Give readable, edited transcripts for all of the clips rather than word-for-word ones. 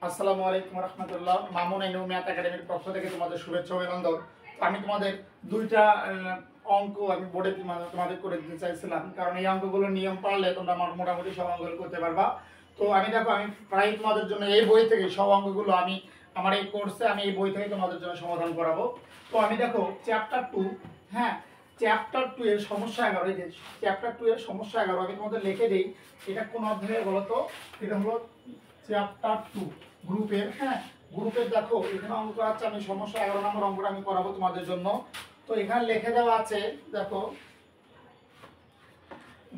আসসালামু আলাইকুম রহমতুল্লাহ। মামুন এনু ম্যাথ একাডেমির পক্ষ থেকে তোমাদের শুভেচ্ছা অভিনন্দন। আমি তোমাদের দুইটা অঙ্ক আমি বোর্ডে তোমাদের করে দিতে চাইছিলাম, কারণ এই অঙ্কগুলো নিয়ম পারলে তোমরা মোটামুটি সব অঙ্কগুলো করতে পারবা। তো আমি দেখো, আমি প্রায় তোমাদের জন্য এই বই থেকে সব অঙ্কগুলো আমি আমার এই কোর্সে আমি এই বই থেকে তোমাদের জন্য সমাধান করাবো। তো আমি দেখো চ্যাপ্টার 2, হ্যাঁ চ্যাপ্টার 2 এর সমস্যা 11, এই যে চ্যাপ্টার 2 এর সমস্যা 11 আমি তোমাদের লিখে দেই। এটা কোন অধ্যায়ে বলো তো? এটা হলো চ্যাপ্টার 2 গ্রুপের। হ্যাঁ গ্রুপের দেখো এখানে অঙ্ক আছে, আমি সমস্যা 11 নম্বর অঙ্কটা আমি করাবো তোমাদের জন্য। তো এখানে লিখে দেওয়া আছে, দেখো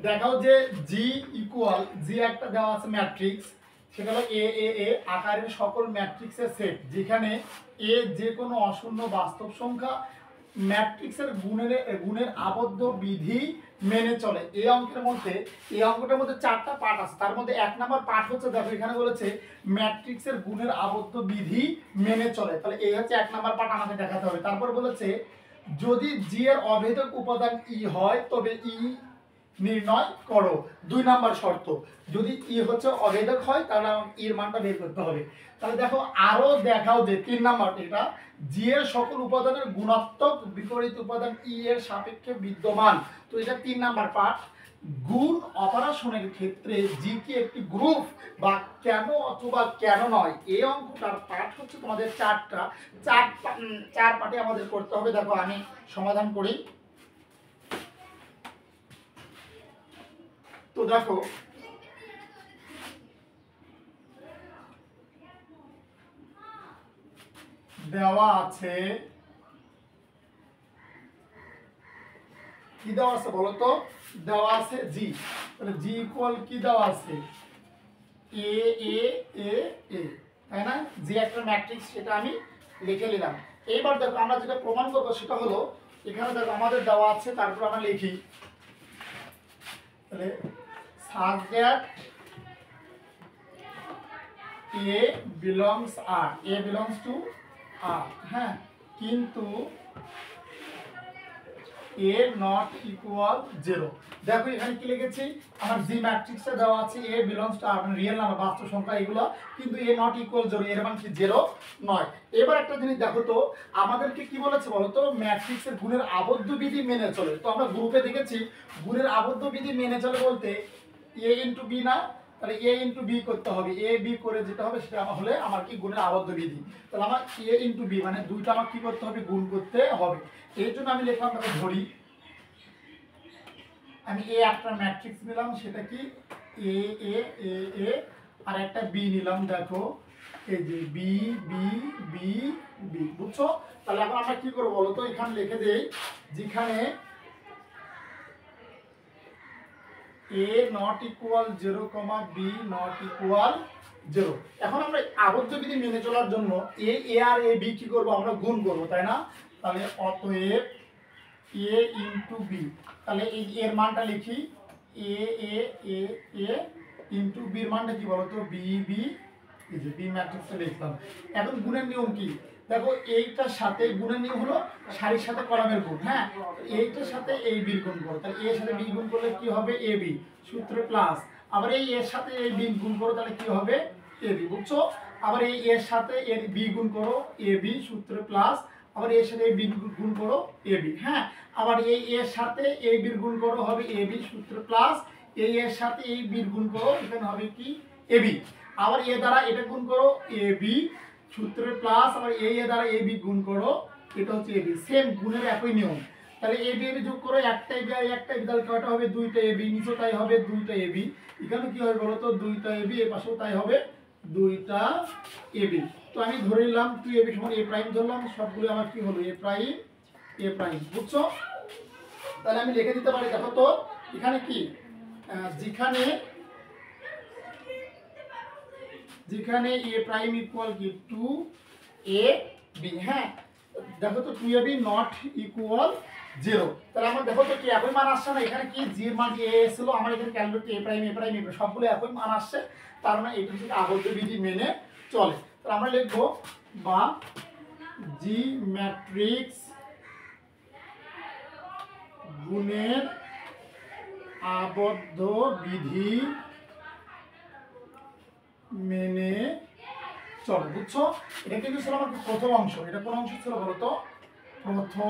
দেখাও যে জি ইকুয়াল, জি একটা দেওয়া আছে ম্যাট্রিক্স, সেটা হলো এ এ এ আকারের সকল ম্যাট্রিক্সের সেট, যেখানে এ যে কোনো অশূন্য বাস্তব সংখ্যা ম্যাট্রিক্সের গুণের আবদ্ধ বিধি মেনে চলে। এই অঙ্কের মধ্যে, এই অঙ্কটার মধ্যে 4টা পার্ট আছে, তার মধ্যে 1 নম্বর পার্ট হচ্ছে, দেখো এখানে বলেছে ম্যাট্রিক্সের গুণের আবদ্ধ বিধি মেনে চলে। তাহলে এই হচ্ছে 1 নম্বর পার্ট আমাকে দেখাতে হবে। তারপর বলেছে যদি জি এর অভেদক উপাদান ই হয় তবে ই নির্ণয় করো। 2 নম্বর শর্ত, যদি ই হচ্ছে অভেদক হয় তাহলে এর মানটা বের করতে হবে। তাহলে দেখো আরো দেখাও যে 3 নম্বর, এটা জি এর সকল উপাদানের গুণাত্মক বিপরীত উপাদান ই এর সাপেক্ষে বিদ্যমান। তো এটা 3 নম্বর পার্ট। গুণ অপারেশনের ক্ষেত্রে জি কি একটি গ্রুপ বা কেন অথবা কেন নয়, এই অঙ্কটার পার্ট হচ্ছে তোমাদের 4টা, 4 পার্টে আমাদের করতে হবে। দেখো আমি সমাধান করি। তো দেখো দেওয়া আছে, কি দেওয়া আছে বলো তো? দেওয়া আছে জি, তাহলে জি ইকুয়াল কি দেওয়া আছে? এ এ এ এ, তাই না? জি একটা ম্যাট্রিক্স, সেটা আমি লিখে নিলাম। এইবার দেখো আমরা যেটা প্রমাণ করবো সেটা হলো, এখানে দেখো আমাদের দেওয়া আছে, তারপর আমরা লিখি তাহলে such that A belongs R, A belongs to R, হ্যাঁ কিন্তু A not equal 0। দেখো এখানে কি লিখেছি, আমার জি ম্যাট্রিক্সে দেওয়া আছে A belongs to R, মানে রিয়েল নাম্বার বাস্তব সংখ্যা এগুলো, কিন্তু A not equal 0, এর মান কি 0 নয়। এবার একটা জিনিস দেখো তো, আমাদেরকে কি বলেছে বলো তো? ম্যাট্রিক্সের গুণের আবদ্ধ বিধি মেনে চলে। তো আমরা গ্রুপে দেখেছি গুণের আবদ্ধ বিধি মেনে চলে বলতে A ইনটু বি না, তাহলে A ইনটু বি করতে হবে, A বি করে যেটা হবে সেটা হলে আমার কি গুণের আবদ্ধ বিধি। তাহলে আমার A ইনটু বি মানে দুইটা আমার কি করতে হবে? গুণ করতে হবে। এই জন্য আমি লিখলাম, তাহলে ধরি আমি এ একটা ম্যাট্রিক্স নিলাম, সেটা কি এ এ এ এ, আর একটা বি নিলাম, দেখো এই যে বি বি বি বি, বুঝছো? তাহলে এখন আমরা কি করবো বলো তো? এখানে লিখে দেই, যেখানে A not equal 0, B not equal 0। এখন আমরা আবদ্ধ বিধি মেনে চলার জন্য এ এ আর এ বি কি করবো? আমরা গুণ করবো, তাই না? তাহলে অতএব এ ইন্টু বি, তাহলে এই এর মানটা লিখি এ এ এ এ ইন্টু বির মানটা কি বলতো? বি বি, এই যে বি ম্যাট্রিক্সে লিখলাম। এখন গুণের নিয়ম কি? দেখো এইটার সাথে গুণের নিয়ম হলো সারির সাথে কলামের গুণ। হ্যাঁ এইটার সাথে এই বির গুণ করো, তাহলে এর সাথে বি গুণ করলে কি হবে? এ বি সূত্রে প্লাস, আবার এই এর সাথে এই বি গুণ করো, তাহলে কি হবে? এ বি, বুঝছো? আবার এই এর সাথে এর বি গুণ করো, এ বি সূত্রে প্লাস, আবার এর সাথে এই বি গুণ করো, এ বি। হ্যাঁ আবার এই এর সাথে এই বির গুণ করো, হবে এ বি সূত্রে প্লাস, এই এর সাথে এই বির গুণ করো, এখানে হবে কি? A B. আবার এ দ্বারা এটা গুণ করো, এ বি সূত্রে প্লাস, আবার এই এ দ্বারা এ বি গুণ করো, এটা হচ্ছে এ বি। সেম গুণের একই নিয়ম। তাহলে এ বি যোগ করো, একটা এ বি আর একটা এ বি, তাহলে কয়টা হবে? 2টা এ বি, নিচে তাই হবে 2টা এ বি, এখানে কি হবে বলো তো? 2টা এ বি, এর পাশেও তাই হবে 2টা এ বি। তো আমি ধরে নিলাম 2 এ বি সমান এ প্রাইম ধরলাম, সবগুলো আমার কি হলো? এ প্রাইম এ প্রাইম, বুঝছো? তাহলে আমি লিখে দিতে পারি, দেখো তো এখানে কি, যেখানে যেখানে এ প্রাইম ইকুয়াল কি 2 এ বি। হ্যাঁ দেখো তো 2 এ বি নট ইকুয়াল 0, তাহলে আমার দেখো তো কি একই মান আসছে না? এখানে কি জি এর মান এ ছিল, আমার এখানে ক্যালকুলেট এ প্রাইম এ প্রাইম এ প্রাইম সবগুলো একই মান আসছে, তার মানে এটা হচ্ছে আবদ্ধ বিধি মেনে চলে। তাহলে আমরা লিখবো বা জি ম্যাট্রিক্স গুণের আবদ্ধ বিধি মেনে চলে, বুঝছো? এটা কিন্তু ছিল আমার প্রথম অংশ। এটা কোন অংশ ছিল বলো তো? প্রথম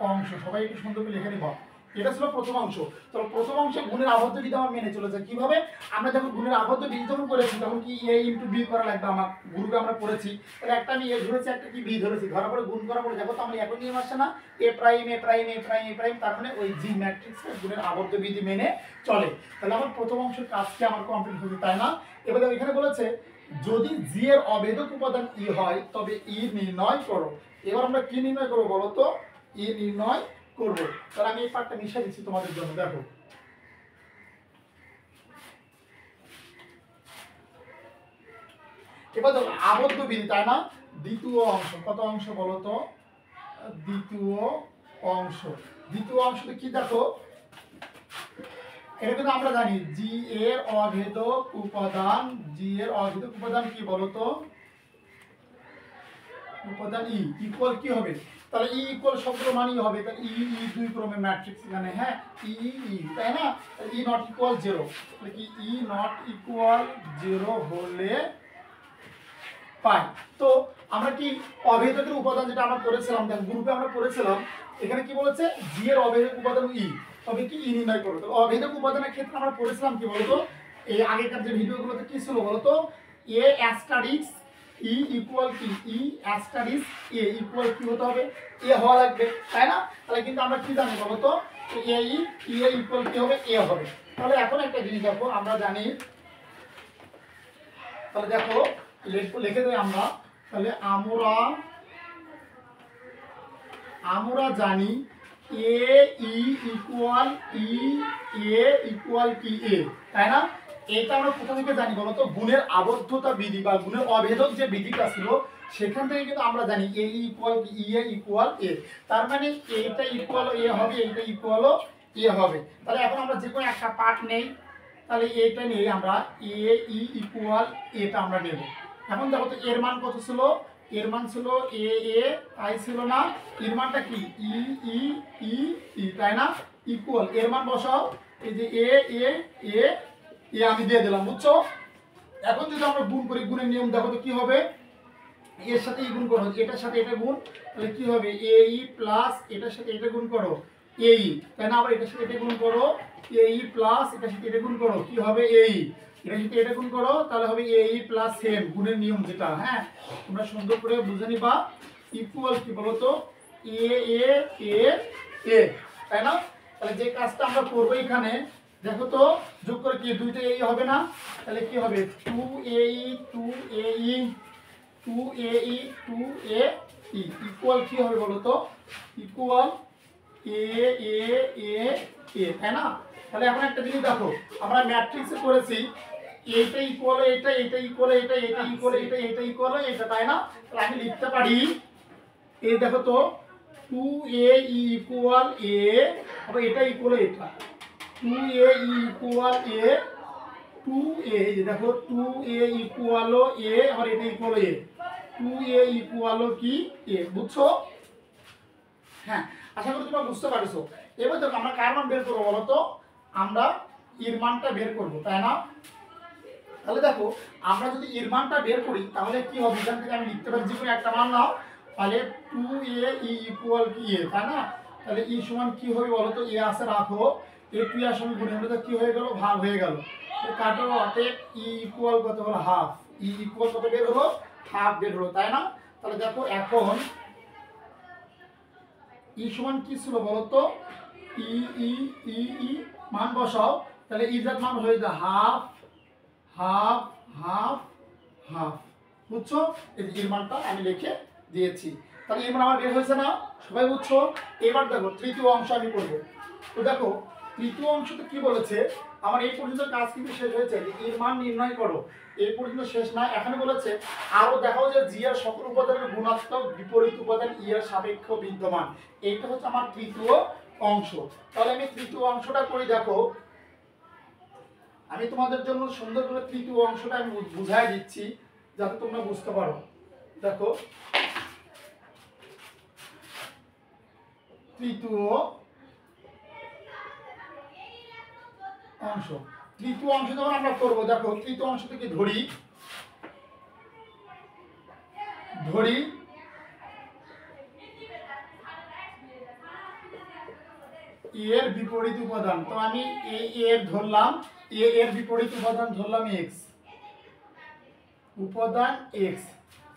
অংশ। সবাই একটু সুন্দর করে লিখে নিবা, এটা ছিল প্রথম অংশ। তো প্রথম অংশে গুণের আবদ্ধ বিধি আমার মেনে চলেছে। কিভাবে? আমরা যখন গুণের আবদ্ধ বিধি যখন করেছি তখন কি a ইনটু b করা লাগবে আমার, গ্রুপে আমরা পড়েছি। তাহলে একটা আমি a ধরেছি, একটা কি b ধরেছি, ধরার পরে গুণ করার পরে দেখো তো আমরা এখন নিয়ে আসছে না a prime a prime a prime a prime, তার মানে ওই g ম্যাট্রিক্সের গুণের আবদ্ধ বিধি মেনে চলে। তাহলে আমার প্রথম অংশের কাজটি আমার কমপ্লিট হয়েছে, তাই না? এবার এখানে বলেছে যদি g এর অভেদক উপাদান e হয় তবে e নির্ণয় করো। এবার আমরা কি নির্ণয় করবো বলো তো? e নির্ণয় করবো। তাহলে আমি এই পার্টটা মিশিয়ে দিচ্ছি তোমাদের জন্য, দেখো। এবার দেখো আবদ্ধ বিধি, তাই না? দ্বিতীয় অংশ, কত অংশ বলো তো? দ্বিতীয় অংশ। দ্বিতীয় অংশটা কি দেখো, এটা কিন্তু আমরা জানি জি এর অভেদক উপাদান, জি এর অভেদক উপাদান কি বলো তো? উপাদান ই ইকুয়াল কি হবে? তাহলে ই ইকুয়াল সবগুলো মানই হবে, তাহলে ই ই দুই ক্রমের ম্যাট্রিক্স এখানে, হ্যাঁ ই ই, তাই না? ই নট ইকুয়াল 0, তাহলে কি ই নট ইকুয়াল 0 হলে পাই। তো আমরা কি অভেদকের উপাদান যেটা আমরা পড়েছিলাম, দেখো গ্রুপে আমরা পড়েছিলাম, এখানে কি বলেছে জি এর অভেদক উপাদান ই, তবে কি ই নির্ণয় করো। তো অভেদক উপাদানের ক্ষেত্রে আমরা পড়েছিলাম কি বলতো, এই আগেকার যে ভিডিওগুলোতে কি ছিল বলতো, এ অ্যাস্টারিক্স ই ইকুয়াল কি, ই অ্যাস্টারিক্স এ ইকুয়াল কি হতে হবে, এ হওয়া লাগবে, তাই না? তাহলে কিন্তু আমরা কি জানি বলতো, এ ই এ ইকুয়াল কি হবে, এ হবে। তাহলে এখন একটা জিনিস দেখো, আমরা জানি, তাহলে দেখো লিখে দেই আমরা, তাহলে আমরা জানি এ ই ইকুয়াল ই, এ ইকুয়াল কি এ, তাই না? এটা আমরা কোথা থেকে জানি বলতো? গুণের আবদ্ধতা বিধি বা গুণের অভেদক যে বিধিটা ছিল সেখান থেকে কিন্তু আমরা জানি এ ইকুয়াল কি, ই এ ইকুয়াল এ, তার মানে এইটা ইকুয়াল এ হবে, এইটা ইকুয়াল এ হবে। তাহলে এখন আমরা যে কোনো একটা পার্ট নেই, তাহলে এটা নিয়ে আমরা এ ই ইকুয়াল এটা আমরা নেব। এখন দেখো তো এর মান কত ছিল? এর মান ছিল এ এ আই ছিল না, এর মানটা কি ই ই ই ই, তাই না? ইকুয়াল এর মান বসাও, এই যে এ এ এ এ আমি দিয়ে দিলাম, বুঝছো? এখন যদি আমরা গুণ করি, গুণের নিয়ম দেখো তো কি হবে, এর সাথে ই গুণ করো, এটার সাথে এটা গুণ, তাহলে কি হবে এ ই প্লাস এটার সাথে এটা গুণ করো এ ই, তাই না? আবার এটার সাথে এটা গুণ করো এ ই প্লাস এটার সাথে এটা গুণ করো কি হবে এ ই, এটার সাথে এটা গুণ করো তাহলে হবে এ ই প্লাস সেম গুণের নিয়ম যেটা, হ্যাঁ তোমরা সুন্দর করে বুঝে নিবা। ইকুয়াল কি বলো তো? এ এ এ এ, তাই না? তাহলে যে কাজটা আমরা করবো এখানে দেখো তো, যোগ করে কি দুইটা এই হবে না? তাহলে কি হবে 2 2 2 2 ইকুয়াল কি হবে বলো তো? ইকুয়াল এ এ এ এ, তাই না? তাহলে এখন একটা জিনিস দেখো, আমরা ম্যাট্রিক্সে করেছি এইটা ইকুয়াল এটা, এটা ইকুয়াল এটা, এটা ইকুয়াল এটা, এটা ইকুয়াল এটা, তাই না? তাহলে আমি লিখতে পারি এই দেখো তো 2a ইকুয়াল এ, আবার এটা ইকুয়াল এটা, 2a ইকুয়াল এ 2a, এই দেখো 2a ইকুয়াল এ, আবার এটা ইকুয়াল এ, 2a ইকুয়াল কি এ, বুঝছো? হ্যাঁ আশা করি তোমরা বুঝতে পারছো। এবার দেখো আমরা কার মান বের করবো বলো তো? আমরা এর মানটা বের করবো, তাই না? তাহলে দেখো আমরা যদি এর মানটা বের করি তাহলে কি হবে, এখান থেকে আমি লিখতে পারি যে কোনো একটা মান নাও, তাহলে 2a ইকুয়াল কি এ, তাই না? তাহলে ই সমান কি হবে বলো তো? এ আসে রাখো, এ 2 এর সঙ্গে গুণ হলে তো কি হয়ে গেল, ভাগ হয়ে গেল, কাটো, অতএব ই ইকুয়াল কত হলো হাফ, ই ইকুয়াল কত বের হলো, হাফ বের হলো, তাই না? তাহলে দেখো এখন ই সমান কি ছিল বলতো? ই ই ই ই মান বসাও, তাহলে ই এর মান হয়ে যায় হাফ হাফ হাফ হাফ, বুঝছো? এই এর মানটা আমি লিখে দিয়েছি, তাহলে এর মান আমার বের হয়েছে না? সবাই বুঝছো? এবার দেখো তৃতীয় অংশ আমি করব। তো দেখো তৃতীয় অংশতে কি বলেছে, আমার এই পর্যন্ত কাজ কিন্তু শেষ হয়েছে, এর মান নির্ণয় করো, এই পর্যন্ত শেষ না, এখানে বলেছে আরো দেখাও যে জি এর সকল উপাদানের গুণাত্মক বিপরীত উপাদান ই এর সাপেক্ষ বিদ্যমান, এইটা হচ্ছে আমার তৃতীয় অংশ। তাহলে আমি তৃতীয় অংশটা করি, দেখো আমি তোমাদের জন্য সুন্দর করে তৃতীয় অংশটা আমি বুঝাই দিচ্ছি যাতে তোমরা বুঝতে পারো। দেখো তৃতীয় অংশ, তৃতীয় অংশ যখন আমরা করবো, দেখো তৃতীয় অংশ থেকে ধরি, ধরি এর বিপরীত উপাদান, তো আমি এর ধরলাম, এর বিপরীত উপাদান ধরলাম এক্স, উপাদান এক্স।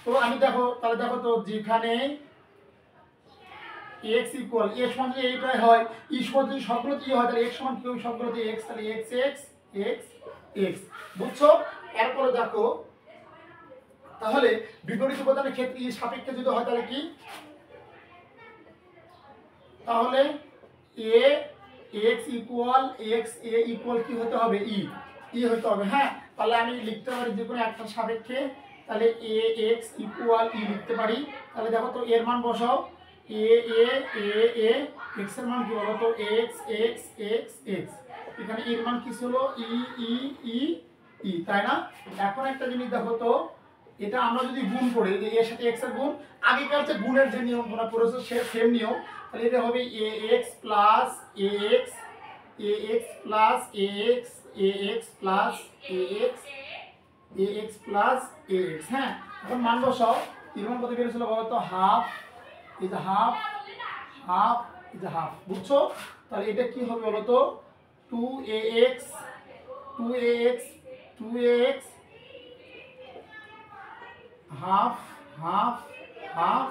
তো আমি দেখো, তাহলে দেখো তো যেখানে x ইকুয়াল a সমান যদি এইটাই হয়, ই সমান যদি সবগুলোতে হয়, তাহলে x সমান কি হবে সবগুলোতে x, তাহলে x x x x, বুঝছো? এরপরে দেখো তাহলে বিপরীত উপাদানের ক্ষেত্রে ই সাপেক্ষে যদি হয় তাহলে কি, তাহলে a x equal x a equal কি হতে হবে ই হতে হবে। হ্যাঁ, তাহলে আমি লিখতে পারি যে কোনো একটা সাপেক্ষে, তাহলে a x ইকুয়াল ই লিখতে পারি। তাহলে দেখো তো এর মান বসাও, a a a a x এর মান কি বলো তো x x x x, এখানে এর মান কি ছিল ই ই ই ই, তাই না? এখন একটা জিনিস দেখো তো, এটা আমরা যদি গুণ করি যে এর সাথে x এর গুণ, আগেকার যে গুণের যে নিয়ম তোমরা করেছো সে সেম নিয়ম, তাহলে এটা হবে ax plus ax ax plus ax ax plus ax ax plus ax। হ্যাঁ, এখন মান বসাও, এর মান কত বেরিয়েছিল বলো তো হাফ, এই যে হাফ হাফ এই যে হাফ, বুঝছো? তাহলে এটা কি হবে বলো তো 2ax 2ax 2ax half half half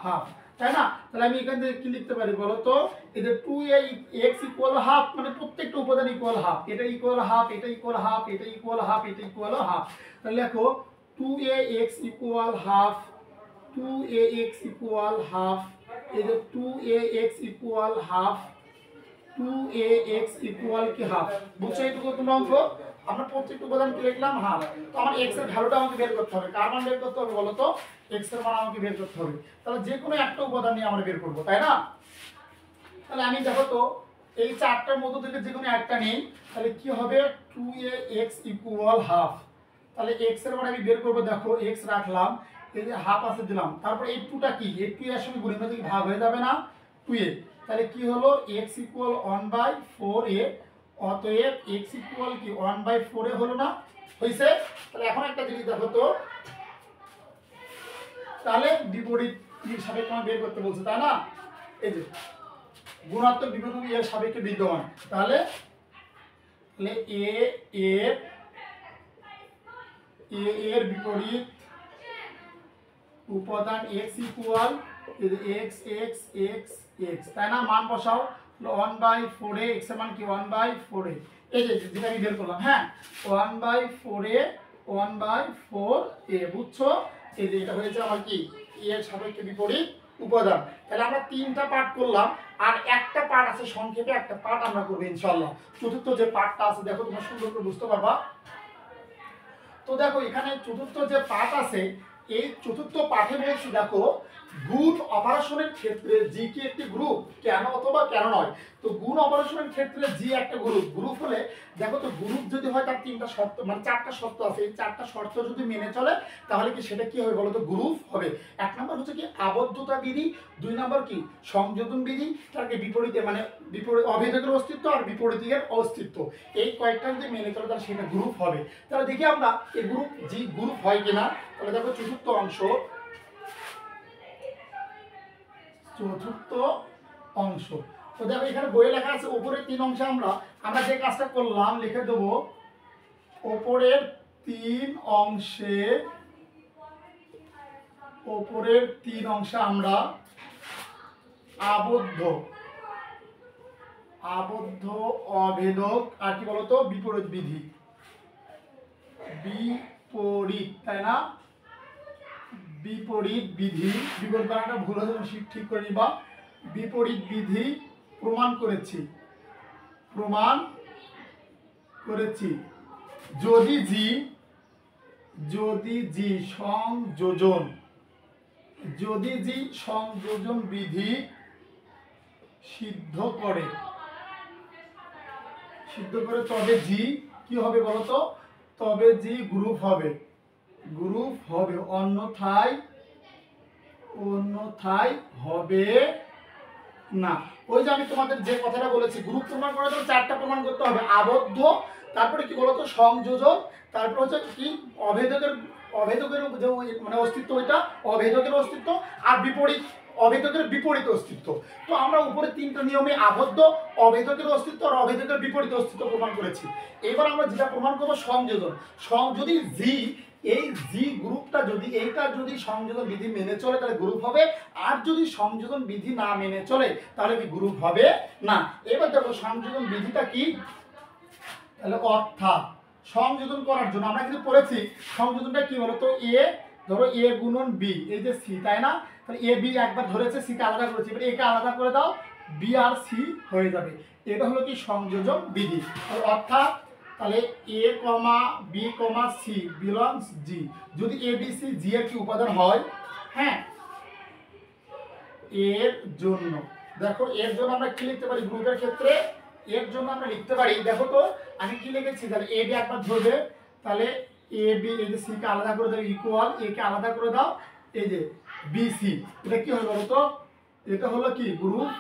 half, তাই না? তাহলে আমি এখান থেকে কি লিখতে পারি বলো তো, এই যে 2ax ইকুয়াল হাফ, মানে প্রত্যেকটা উপাদান ইকুয়াল হাফ, এটা ইকুয়াল হাফ, এটা ইকুয়াল হাফ, এটা ইকুয়াল হাফ, এটা ইকুয়াল হাফ। তাহলে দেখো 2ax equal half 2ax equal half, এই যে 2ax equal half 2ax equal কি হাফ, বুঝছো? এইটুকু তোমরা অঙ্ক, আমরা প্রত্যেকটা উপাদান কি লিখলাম হাফ। তো আমার x এর ভ্যালুটা আমাকে বের করতে হবে, কার মান বের করতে হবে বলো তো, x এর মান আমাকে বের করতে হবে। তাহলে যে কোনো একটা উপাদান নিয়ে আমরা বের করব, তাই না? তাহলে আমি দেখো তো এই চারটার মধ্য থেকে যে কোনো একটা নেই, তাহলে কি হবে 2ax ইকুয়াল হাফ, তাহলে x এর মান আমি বের করব। দেখো x রাখলাম, এই যে হাফ আছে দিলাম, তারপর এই 2টা কি, এই 2 এর সঙ্গে গুণিত থেকে ভাগ হয়ে যাবে না 2a, তাহলে কি হলো x ইকুয়াল 1/4a, অতএব x ইকুয়াল কি 1/4a হলো না, হইছে? তাহলে এখন একটা জিনিস দেখো তো, তাহলে বিপরীত সাপেক্ষে আমার বের করতে বলছে, তাই না? এই যে গুণাত্মক বিপরীত এর সাপেক্ষে বিদ্যমান, তাহলে তাহলে এর বিপরীত উপাদান x equal x x x x, তাই না? মান বসাও 1/4a, x এর মান কি 1/4a, এই যে যেটা আমি বের করলাম। হ্যাঁ, 1/4a 1/4a, বুঝছো? এই যে এটা হয়েছে আমার কি এর সাপেক্ষে বিপরীত উপাদান। তাহলে আমরা 3টা পার্ট করলাম, আর একটা পার্ট আছে সংক্ষেপে, একটা পার্ট আমরা করব ইনশাআল্লাহ। চতুর্থ যে পার্টটা আছে দেখো, তোমরা সুন্দর করে বুঝতে পারবা। তো দেখো এখানে চতুর্থ যে পার্ট আছে, এই চতুর্থ পাঠে বলছি দেখো গুণ অপারেশনের ক্ষেত্রে জি কি একটি গ্রুপ, কেন অথবা কেন নয়। তো গুণ অপারেশনের ক্ষেত্রে জি একটা গ্রুপ হলে দেখো তো গ্রুপ যদি হয় তার 3টা শর্ত, মানে 4টা শর্ত আছে, এই 4টা শর্ত যদি মেনে চলে তাহলে কি সেটা কি হবে বলো তো গ্রুপ হবে। 1 নম্বর হচ্ছে কি আবদ্ধতা বিধি, 2 নম্বর কি সংযোজন বিধি, তারকে বিপরীতে মানে বিপরীত অভেদকের অস্তিত্ব আর বিপরীতের অস্তিত্ব, এই কয়েকটা যদি মেনে চলে তাহলে সেটা গ্রুপ হবে। তাহলে দেখি আমরা এই গ্রুপ জি গ্রুপ হয় কিনা। তাহলে দেখো চতুর্থ অংশ, তো দেখো এখানে বইয়ে লেখা আছে উপরের 3 অংশে আমরা যে কাজটা করলাম লিখে দেব, উপরের 3 অংশে আমরা আবদ্ধ অভেদক আর কি বলতো বিপরীত বিধি, তাই না? বিপরীত বিধি, বিপরীত বানানটা ভুল হলে ঠিক করে নিবা, বিপরীত বিধি প্রমাণ করেছি যদি জি সংযোজন বিধি সিদ্ধ করে তবে জি কি হবে বলতো, তবে জি গ্রুপ হবে, অন্যথায় হবে না। ওই যে আমি তোমাদের যে কথাটা বলেছি, গ্রুপ প্রমাণ করার জন্য 4টা প্রমাণ করতে হবে, আবদ্ধ, তারপরে কি বলতো সংযোজন, তারপর হচ্ছে কি অভেদকের যে মানে অস্তিত্ব ওইটা অভেদকের অস্তিত্ব, আর বিপরীত অভেদকের বিপরীত অস্তিত্ব। তো আমরা উপরে তিনটা নিয়মে আবদ্ধ, অভেদকের অস্তিত্ব আর অভেদকের বিপরীত অস্তিত্ব প্রমাণ করেছি। এবার আমরা যেটা প্রমাণ করবো সংযোজন। যদি জি, এই জি গ্রুপটা যদি এইটা যদি সংযোজন বিধি মেনে চলে তাহলে গ্রুপ হবে, আর যদি সংযোজন বিধি না মেনে চলে তাহলে কি গ্রুপ হবে না। এবার দেখো সংযোজন বিধিটা কি, তাহলে অর্থাৎ সংযোজন করার জন্য আমরা কিন্তু পড়েছি সংযোজনটা কি বলতো, এ ধরো এ গুণন বি, এই যে সি, তাই না? তাহলে এ বি একবার ধরেছে, সি কে আলাদা করেছে, এবার এ কে আলাদা করে দাও, বি আর সি হয়ে যাবে। এটা হলো কি সংযোজন বিধি। অর্থাৎ তাহলে এ কমা বি কমা সি বিলংস জি, যদি এ বি সি জি এর কি উপাদান হয়, হ্যাঁ, এর জন্য দেখো এর জন্য আমরা কি লিখতে পারি গ্রুপের ক্ষেত্রে, এর জন্য আমরা লিখতে পারি, দেখো তো আমি কি লিখেছি, তাহলে এ বি একবার ধরবে, তাহলে এ বি এই যে সি কে আলাদা করে দাও ইকুয়াল এ কে আলাদা করে দাও, এই যে বি সি, এটা কি হবে বলো তো, এটা হলো কি গ্রুপ,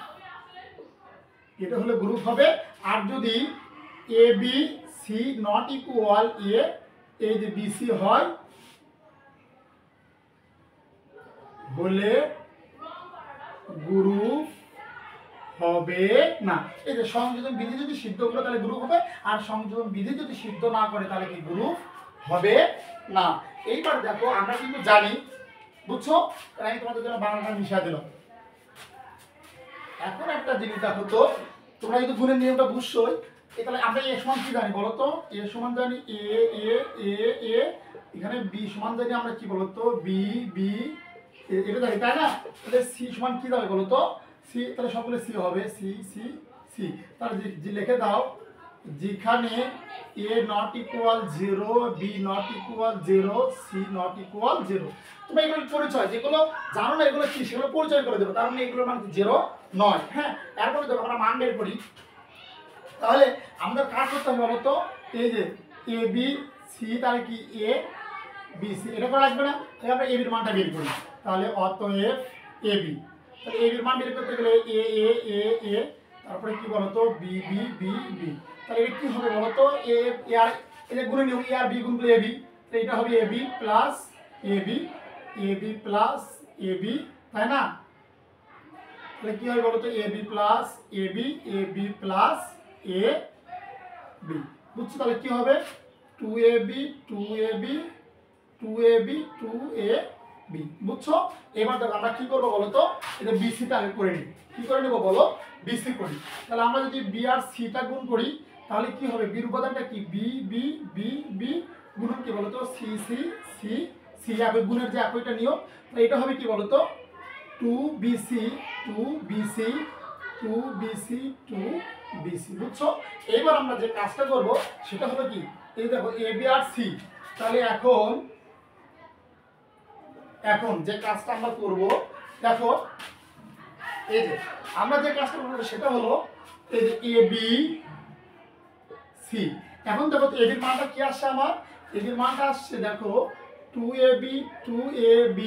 এটা হলো গ্রুপ হবে। আর যদি A B C not equal এ, এই যে বি সি হয়, বলে গ্রুপ হবে না। এই যে সংযোজন বিধি যদি সিদ্ধ করে তাহলে গ্রুপ হবে, আর সংযোজন বিধি যদি সিদ্ধ না করে তাহলে কি গ্রুপ হবে না। এইবার দেখো আমরা কিন্তু জানি, বুঝছো, আমি তোমাদের জন্য বাংলাটা মিশিয়ে দিলাম। এখন একটা জিনিস দেখো তো, তোমরা যদি গুণের নিয়মটা বুঝছোই, তাহলে আমরা এ সমান কি জানি বলো তো, এ সমান জানি এ এ এ এ, এখানে বি সমান জানি আমরা কি বলতো বি বি, এটা জানি তাই না? তাহলে সি সমান কি যাবে বলো তো, সি, তাহলে সকলে সি হবে, সি সি সি, তাহলে যে লিখে দাও, যেখানে A not equal 0, B not equal 0, C not equal 0। তোমরা এগুলো পরিচয় যেগুলো জানো না এগুলো কি সেগুলো পরিচয় করে দেবো, তার মানে এগুলোর মান 0 নয়। হ্যাঁ, এরপরে দেখো আমরা মান বের করি, তাহলে আমাদের কাজ করতে হবে বলতো, এই যে এ বি সি, তাহলে কি এ বি সি, এটা করা লাগবে না, তাহলে আমরা এ বির মানটা বের করি, তাহলে অতএব এ বি, তাহলে এ বির মান বের করতে গেলে এ এ এ এ, তারপরে কি বলতো বি বি বি বি, তাহলে এটা কি হবে বলতো এ আর এই যে গুণে নিয়ম এ আর বি গুণ করলে এ বি, তাহলে এটা হবে A B plus A B, A B plus A B, তাই না? তাহলে কি হবে বলতো A B plus A B, A B plus A B, বুঝছো? তাহলে কি হবে 2ab 2ab 2ab 2ab, বুঝছো? এবার দেখো আমরা কি করবো বলো তো, এটা বিসিটা আগে করে নিই, কি করে নেবো বলো, বিসি করি। তাহলে আমরা যদি বি আর সিটা গুণ করি তাহলে কি হবে, বির উপাদানটা কি বি বি বি বি গুণন কি বলতো সি সি সি সি, একই গুণের যে একইটা নিয়ম, তাহলে এটা হবে কি বলতো 2bc 2bc 2bc 2bc, বুঝছো? এবার আমরা যে কাজটা করব সেটা হলো কি, এই দেখো এ বি আর সি, তাহলে এখন যে কাজটা আমরা করব, দেখো এই যে আমরা যে কাজটা করব সেটা হলো এই যে এ বি সি। এখন দেখো এ বির মানটা কি আসছে, আমার এ বির মানটা আসছে দেখো 2ab 2ab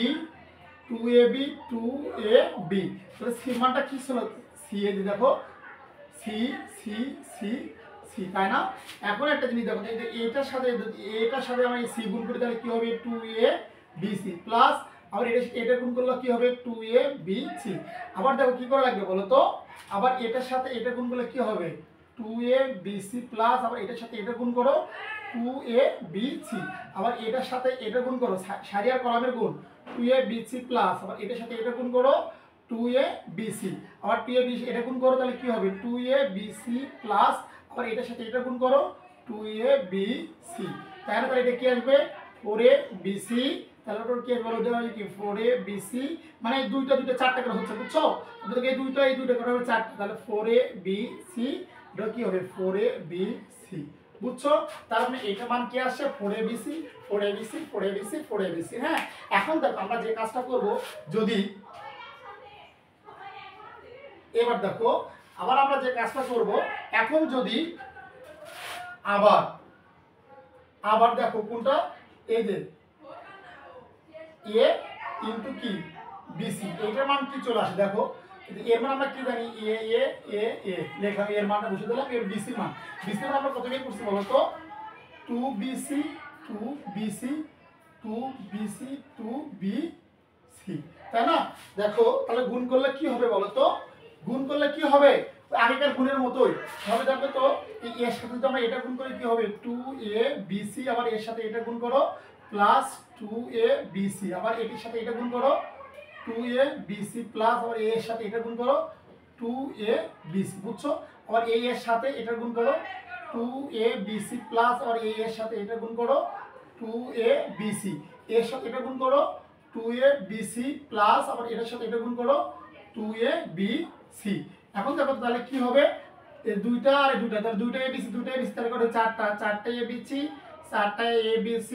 2ab 2ab, তাহলে সি মানটা কি ছিল, সি এ দেখো সি সি সি সি, তাই না? এখন একটা জিনিস দেখো, এই যে এটার সাথে আমি সি গুণ করি তাহলে কি হবে 2abc প্লাস, আবার এটা গুণ করলে কি হবে 2abc, আবার দেখো কি করা লাগবে বলো তো, আবার এটার সাথে এটা গুণ করলে কি হবে 2abc প্লাস, আবার এটার সাথে এটা গুণ করো 2abc, আবার এটার সাথে এটা গুণ করো, সারি আর কলামের গুণ 2abc প্লাস, আবার এটার সাথে এটা গুণ করো 2abc, আবার 2abc এটা গুণ করো তাহলে কি হবে 2abc প্লাস, আবার এটার সাথে এটা গুণ করো 2abc, তাহলে এটা কি আসবে 4abc, তাহলে ওটা কি আসবে বলো কি 4abc, মানে দুইটা চারটা করে হচ্ছে, বুঝছো? আপনাদের এই দুইটা করে হবে চারটা, তাহলে 4abc, এটা কি হবে 4abc, বুঝছো? তার মানে এটা মান কি আসছে 4abc 4abc 4abc 4abc। হ্যাঁ, এখন দেখো আমরা যে কাজটা করব, যদি এবার দেখো আবার আমরা যে কাজটা করব, এখন যদি আবার দেখো কোনটা, এই যে এ ইনটু কি বিসি, এটার মান কি চলে আসে দেখো, এর মান আমরা কি জানি এ এ এ এ, লেখা এর মানটা বসে দিলাম, এর বিসি মান, বিসি মান আমরা কত বের করছি বলো তো 2bc 2bc 2BC 2BC, তাই না? দেখো তাহলে গুণ করলে কি হবে বলো তো? গুণ করলে কি হবে? আগেকার গুণের মতোই হবে। দেখো তো এর সাথে যদি আমরা এটা গুণ করি কি হবে? 2ABC, আবার এর সাথে এটা গুণ করো প্লাস 2ABC, আবার এটির সাথে এটা গুণ করো 2ABC প্লাস, আবার এর সাথে এটা গুণ করো 2ABC, বুঝছো? আবার এর সাথে এটা গুণ করো 2ABC প্লাস, আবার এর সাথে এটা গুণ করো 2ABC, এর সাথে এটা গুণ করো 2ABC প্লাস, আবার এটার সাথে এটা গুণ করো 2ABC। এখন দেখো তাহলে কি হবে? এই দুইটা আর দুইটা, তাহলে দুইটা ABC তাহলে করে চারটা ABC, চারটা ABC,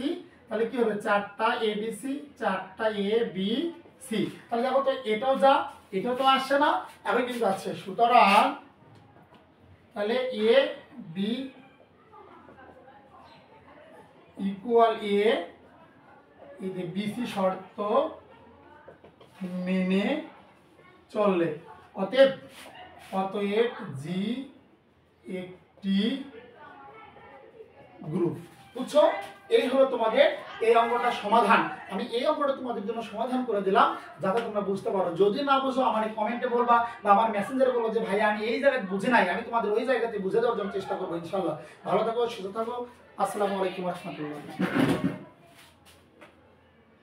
তাহলে কি হবে? চারটা ABC, চারটা ABC। তাহলে দেখো তো এটাও যা, এটাও তো আসছে না, এখন কিন্তু আছে। সুতরাং তাহলে A B ইকুয়াল A, এই যে BC শর্ত মেনে চললে, অতএব জি একটি গ্রুপ। বুঝছো? এই হলো তোমাদের এই অঙ্কটা সমাধান। আমি এই অঙ্কটা তোমাদের জন্য সমাধান করে দিলাম যাতে তোমরা বুঝতে পারো। যদি না বুঝো আমার কমেন্টে বলবা বা আমার মেসেঞ্জারে বলবো যে ভাই আমি এই জায়গায় বুঝে নাই, আমি তোমাদের ওই জায়গাতে বুঝে দেওয়ার জন্য চেষ্টা করবো ইনশাল্লাহ। ভালো থাকো, সুস্থ থাকো। আসসালামু আলাইকুম ওয়া রাহমাতুল্লাহ।